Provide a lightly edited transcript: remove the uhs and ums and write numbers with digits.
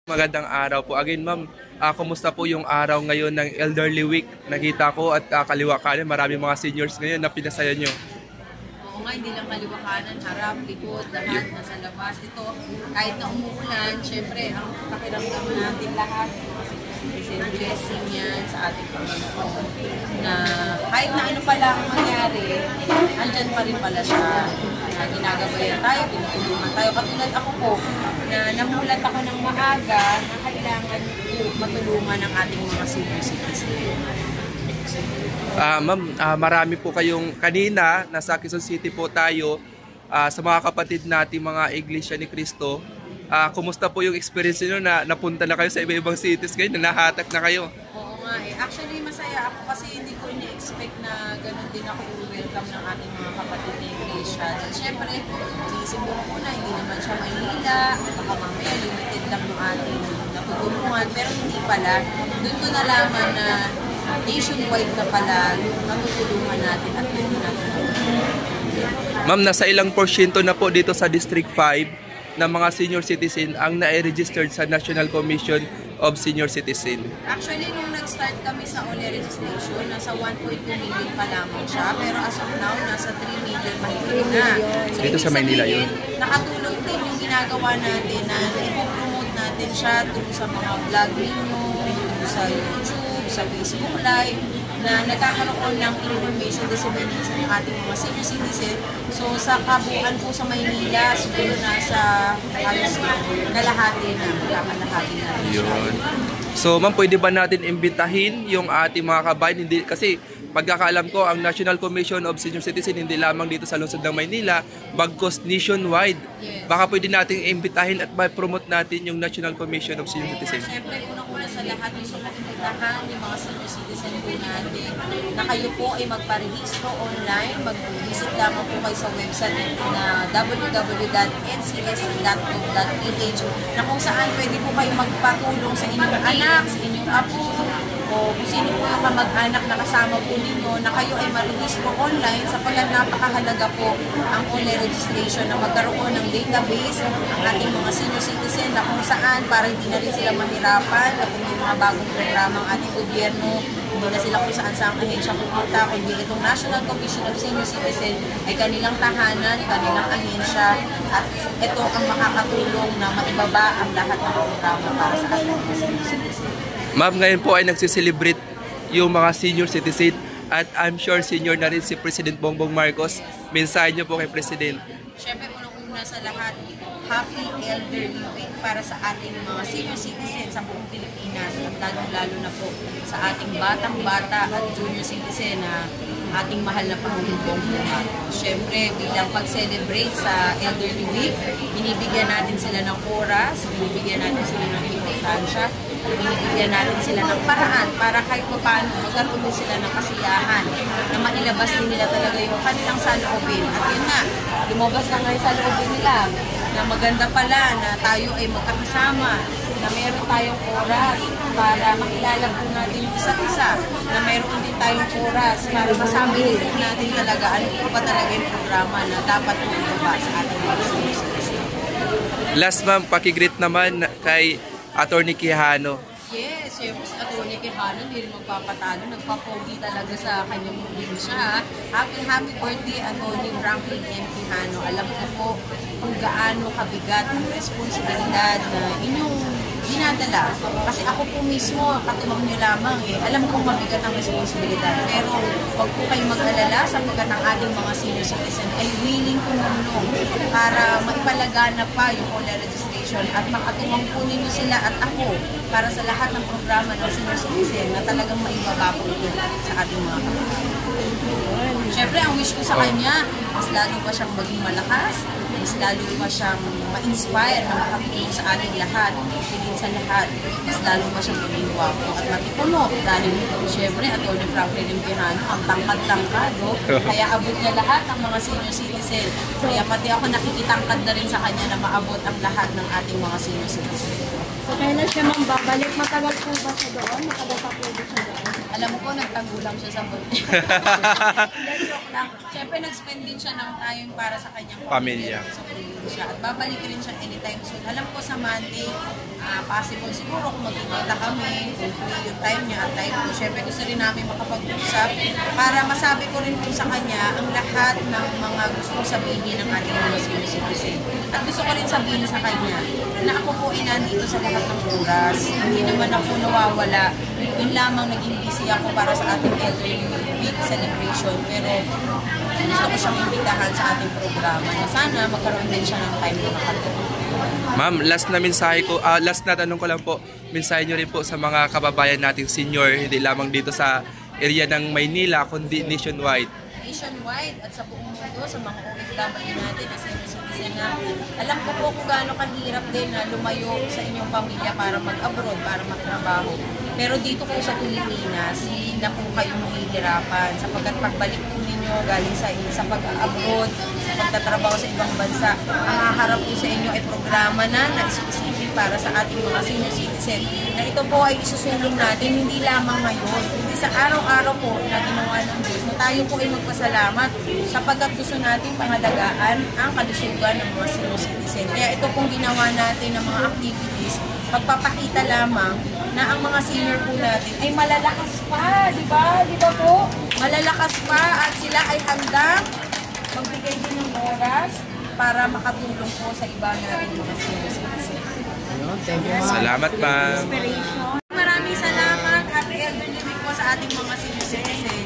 Magandang araw po. Again, ma'am, kumusta po yung araw ngayon ng Elderly Week? Nakita ko at kaliwa kanan, maraming mga seniors ngayon na pinasaya nyo. Oo nga, hindi lang kaliwa kanan, harap, likod, lahat, nasa labas. Ito, kahit na umuulan, syempre, ang pakiramdam natin lahat, kasi blessing yan sa ating Panginoon. Na kahit na ano pala ang mangyari, andyan pa rin pala siya. Ginagabayan tayo, tinutulungan tayo. Katulad ako po, na namulat ako ng maaga na kailangan matulungan ng ating mga senior citizen. Ma'am, marami po kayong kanina, nasa Quezon City po tayo, sa mga kapatid nating mga Iglesia ni Cristo. Kumusta po yung experience nyo na napunta na kayo sa iba-ibang cities ngayon, na nahatak na kayo? Oo nga eh. Actually, masaya ako kasi hindi ko ini-expect na ganun din ako i-welcome ng ating mga kapatid na Iglesia. Dahil syempre, inisip mo muna, hindi naman siya Maynila, baka mamaya limited lang yung ating natutulungan. Pero hindi pala. Doon ko nalaman na nationwide na pala yung natutulungan natin at pwede natin. Ma'am, nasa ilang porsyento na po dito sa District 5 na mga senior citizen ang na-registered sa National Commission of Senior Citizen? Actually, nung nag-start kami sa OLE registration, nasa 1.2 million pa lamang siya. Pero as of now, nasa 3 million mahigit na. So, dito sa Maynila yun? Nakatulong din yung ginagawa natin na i-promote natin siya through sa mga vlog ninyo, sa YouTube, sa Facebook Live, na nagkakaroon ng information dissemination ng ating mga senior citizen. So sa kabuuan po sa Maynila, siguro nasa halos kalahati na, kalahati na. Yun. So ma'am, pwede ba natin imbitahin yung ating mga kabayan? Hindi, kasi pagkakaalam ko, ang National Commission of Senior Citizen hindi lamang dito sa lungsod ng Maynila, bagkus nationwide. Yes. Baka pwede natin imbitahin at promote natin yung National Commission of Senior Citizen. Siyempre, unang-una sa lahat, gusto ko imbitahan yung mga senior citizen po natin na kayo po ay magparehistro online, mag-visit lamang po kayo sa website na www.ncs.gov.ph na kung saan pwede po kayo magpatulong sa inyong anak, sa inyong apo, o kung sino po yung kamag-anak na kasama po ninyo na kayo ay marehistro online sapagkat napakahalaga po ang online registration na magkaroon ng database ang ating mga senior citizen na kung saan para hindi na rin sila mahirapan kapag may mga bagong programa ang ating gobyerno, hindi na sila kung saan sa ahensya pupunta, kundi itong National Commission of Senior Citizen ay kanilang tahanan, kanilang ahensya, at ito ang makakatulong na maibaba ang lahat ng programa para sa ating mga senior citizen. Ma'am, ngayon po ay nagsiselebrate yung mga senior citizen at I'm sure senior na rin si President Bongbong Marcos. Mensahe niyo po kay President. Siyempre, unang-una sa lahat, Happy Elderly Week para sa ating mga senior citizens sa buong Pilipinas at lalong-lalo na po sa ating batang-bata at junior citizen na ating mahal na Pangulong Bongbong Marcos. Siyempre, bilang pag-celebrate sa Elderly Week, binibigyan natin sila ng oras, binibigyan natin sila ng importansya, binibigyan natin sila ng paraan para kahit paano magkaroon din sila ng kasiyahan na mailabas din nila talaga yung kanilang saloobin. At yun nga, lumabas na ngayon sa loobin nila na maganda pala na tayo ay magkakasama, na meron tayong oras para makilala po natin yung isa't isa, na meron din tayong oras para masabi din natin talaga ano po ba talaga yung programa na dapat po ibaba sa ating mga senior citizen. Last ma'am, pakigreet naman kay Attorney Quijano. Yes, syempre si Atty. Quijano hindi rin magpapatalo. Nagpapogi talaga sa kanyang probinsya. Happy birthday, Atty. Franklin M. Quijano. Alam ko po kung gaano kabigat ang responsibilidad na inyong dinadala. Kasi ako po mismo, katulong niyo lamang alam kong mabigat ang responsibilidad. Pero huwag po kayong mag-alala sapagkat ang ating mga senior citizen ay willing tumulong para maipalaganap pa yung OLE registration at makatulong po ninyo sila at ako para sa lahat ng programa ng senior citizen na talagang maibaba po ito sa ating mga kapatid. Siyempre, ang wish ko sa kanya, mas lalo pa siyang maging malakas, mas lalo pa siyang ma-inspire na makatulong sa ating lahat, higit sa lahat, mas lalo pa siyang maging wapo at matipuno. Dahil siyempre, Atty. Franklin M. Quijano, ang tangkad-tangkad, kaya abot niya lahat ng mga senior citizen. Kaya pati ako nakikitangkad na rin sa kanya na maabot ang lahat ng ating mga senior citizen. So, kailan siya mang babalik? Matagal po ba siya doon? Matagal pa po siya doon? Alam mo po, nagtagulang siya sa birthday. Joke lang. Siyempre, nag-spend din siya ng time para sa kanyang pamilya. Sa probinsya. At babalik rin siya anytime soon. Alam ko sa Monday, possible siguro kung magkikita kami, kung free yung time niya at time ko. Siyempre gusto rin namin makapag-usap para masabi ko rin po sa kanya ang lahat ng mga gustong sabihin ng ating mga senior citizen. At gusto ko rin sabihin sa kanya na ako po ay nandito sa lahat ng oras. Hindi naman ako nawawala. Yun lamang naging busy ako para sa ating Elderly Week celebration. Pero gusto ko siyang imbitahan sa ating programa na sana magkaroon din siya ng time na makatulong. Ma'am, last na tanong ko lang po, mensahe nyo rin po sa mga kababayan nating senior, hindi lamang dito sa area ng Maynila, kundi nationwide. Nationwide at sa buong mundo, sa mga OFW natin na senior citizen na alam ko po kung gaano kahirap din na lumayo sa inyong pamilya para mag-abroad, para magtrabaho. Pero dito po sa Pilipinas, hindi na po kayo mahihirapan sapagkat pagbalik po ninyo galing sa pag-abroad, sa pagtatrabaho sa ibang bansa, ang haharap po sa inyo ay programa na specific para sa ating mga senior citizen. Na ito po ay isusulong natin hindi lamang ngayon, kundi sa araw-araw po na ginawa ng Diyos na tayo po ay magpasalamat sapagkat gusto natin pangalagaan ang kalusugan ng mga senior citizen. Kaya ito pong ginawa natin ng mga activities, pagpapakita lamang na ang mga senior po natin ay malalakas pa, di ba? Di ba po? Malalakas pa at sila ay handang magbigay din ng oras para makatulong po sa iba natin mga senior citizen. Salamat, ma'am. Maraming salamat. Happy Elderly Week po sa ating mga senior citizen.